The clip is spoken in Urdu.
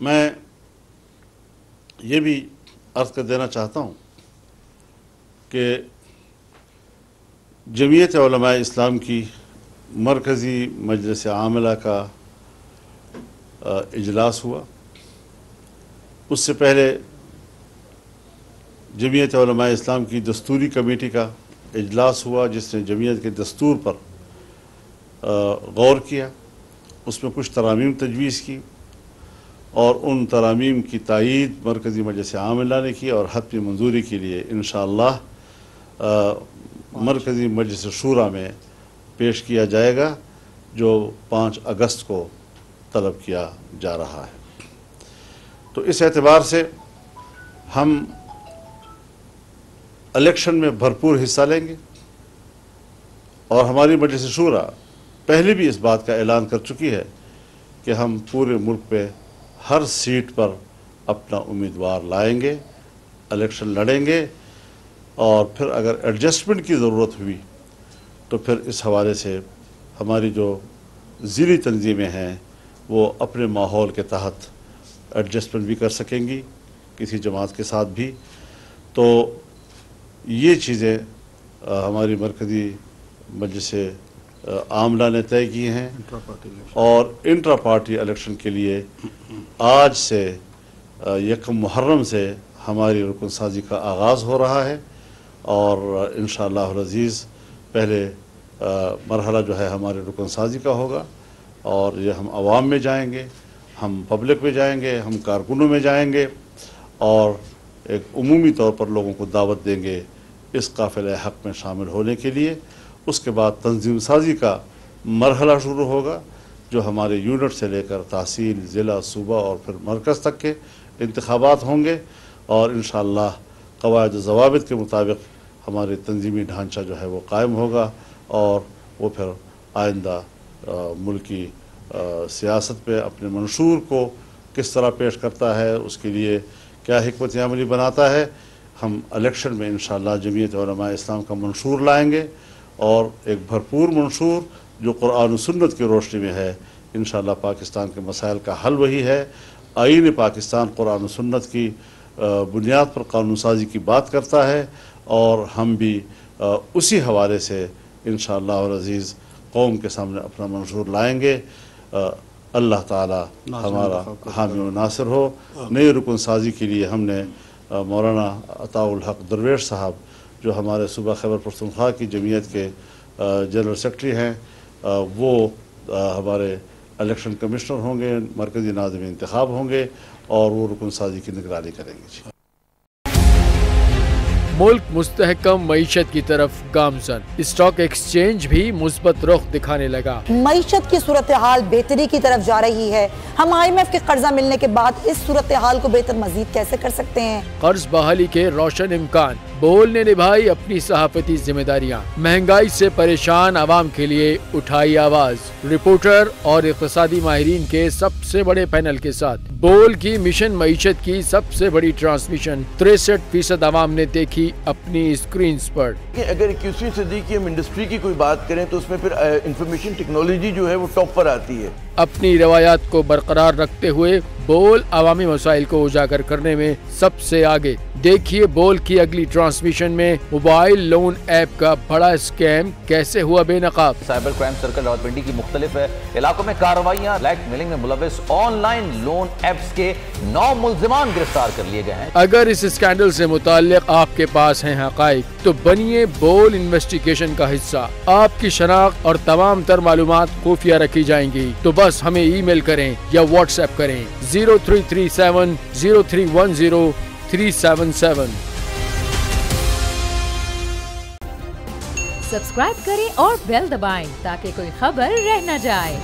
میں یہ بھی عرض کر دینا چاہتا ہوں کہ جمعیت علماء اسلام کی مرکزی مجلس عاملہ کا اجلاس ہوا. اس سے پہلے جمعیت علماء اسلام کی دستوری کمیٹی کا اجلاس ہوا، جس نے جمعیت کے دستور پر غور کیا، اس میں کچھ ترامیم تجویز کی، اور ان ترامیم کی تائید مرکزی مجلس عاملہ نے کی اور حتمی منظوری کے لیے انشاءاللہ مرکزی مجلس شورا میں پیش کیا جائے گا، جو 5 اگست کو طلب کیا جا رہا ہے. تو اس اعتبار سے ہم الیکشن میں بھرپور حصہ لیں گے، اور ہماری مجلس شورا پہلے بھی اس بات کا اعلان کر چکی ہے کہ ہم پورے ملک پہ ہر سیٹ پر اپنا امیدوار لائیں گے، الیکشن لڑیں گے، اور پھر اگر ایڈجسٹمنٹ کی ضرورت ہوئی تو پھر اس حوالے سے ہماری جو ضلعی تنظیمیں ہیں وہ اپنے ماحول کے تحت ایڈجسٹمنٹ بھی کر سکیں گی کسی جماعت کے ساتھ بھی. تو یہ چیزیں ہماری مرکزی مجلس عاملہ نے طے کی ہیں، اور انٹرا پارٹی الیکشن کے لیے آج سے 1 محرم سے ہماری رکن سازی کا آغاز ہو رہا ہے، اور انشاءاللہ العزیز پہلے مرحلہ جو ہے ہمارے رکن سازی کا ہوگا، اور یہ ہم عوام میں جائیں گے، ہم پبلک میں جائیں گے، ہم کارکنوں میں جائیں گے، اور ایک عمومی طور پر لوگوں کو دعوت دیں گے اس قافلہ حق میں شامل ہونے کے لیے. اس کے بعد تنظیم سازی کا مرحلہ شروع ہوگا، جو ہمارے یونٹ سے لے کر تحصیل، ضلع، صوبہ اور پھر مرکز تک کے انتخابات ہوں گے، اور انشاءاللہ قواعد و ضوابط کے مطابق ہمارے تنظیمی ڈھانچہ جو ہے وہ قائم ہوگا، اور وہ پھر آئندہ ملکی سیاست پہ اپنے منشور کو کس طرح پیش کرتا ہے، اس کے لیے کیا حکمت عملی بناتا ہے. ہم الیکشن میں انشاءاللہ جمعیت علماء اسلام کا منشور لائیں گے، اور ایک بھرپور منشور جو قرآن و سنت کی روشنی میں ہے. انشاءاللہ پاکستان کے مسائل کا حل وہی ہے. آئین پاکستان قرآن و سنت کی بنیاد پر قانون سازی کی بات کرتا ہے، اور ہم بھی اسی حوالے سے انشاءاللہ العزیز قوم کے سامنے اپنا منشور لائیں گے. اللہ تعالی ہمارا حامی و ناصر ہو. نئی رکن سازی کے لیے ہم نے مولانا عطاء الحق درویش صاحب، جو ہمارے صوبہ خیبر پختونخوا کی جمعیت کے جنرل سیکرٹری ہیں، وہ ہمارے الیکشن کمشنر ہوں گے، مرکزی ناظم انتخاب ہوں گے، اور وہ رکن سازی کی نگرانی کریں گے. ملک مستحکم معیشت کی طرف گامزن، اسٹاک ایکسچینج بھی مثبت رخ دکھانے لگا. معیشت کی صورتحال بہتری کی طرف جا رہی ہے. ہم IMF کے قرضہ ملنے کے بعد اس صورتحال کو بہتر مزید کیسے کر سکتے ہیں؟ قرض بحالی کے روشن امکان. بول نے نبھائی اپنی صحافتی ذمہ داریاں. مہنگائی سے پریشان عوام کے لیے اٹھائی آواز. رپورٹر اور اقتصادی ماہرین کے سب سے بڑے پینل کے ساتھ بول کی مشن معیشت کی سب سے بڑی ٹرانسمیشن 63% عوام نے دیکھی اپنی اسکرینز پر. اگر 21ویں صدی کی ہم انڈسٹری کی کوئی بات کریں تو اس میں پھر انفارمیشن ٹیکنالوجی جو ہے وہ ٹاپ پر آتی ہے. اپنی روایات کو برقرار رکھتے ہوئے بول عوامی مسائل کو اجاگر کرنے میں سب سے آگے. دیکھیے بول کی اگلی ٹرانسمیشن میں موبائل لون ایپ کا بڑا اسکیم کیسے ہوا بے نقاب. سائبر کرائم سرکل راولپنڈی کی مختلف علاقوں میں کارروائیاں. بلیک میلنگ میں ملوث آن لائن لون ایپس کے 9 ملزمان گرفتار کر لیے گئے ہیں. اگر اس اسکینڈل سے متعلق آپ کے پاس ہیں حقائق تو بنیے بول انویسٹیگیشن کا حصہ. آپ کی شناخت اور تمام تر معلومات خفیہ رکھی جائیں گی، تو بس ہمیں ای میل کریں یا واٹس ایپ کریں 0337 0310 377. سبسکرائب کریں اور بیل دبائیں تاکہ کوئی خبر رہ نہ جائے.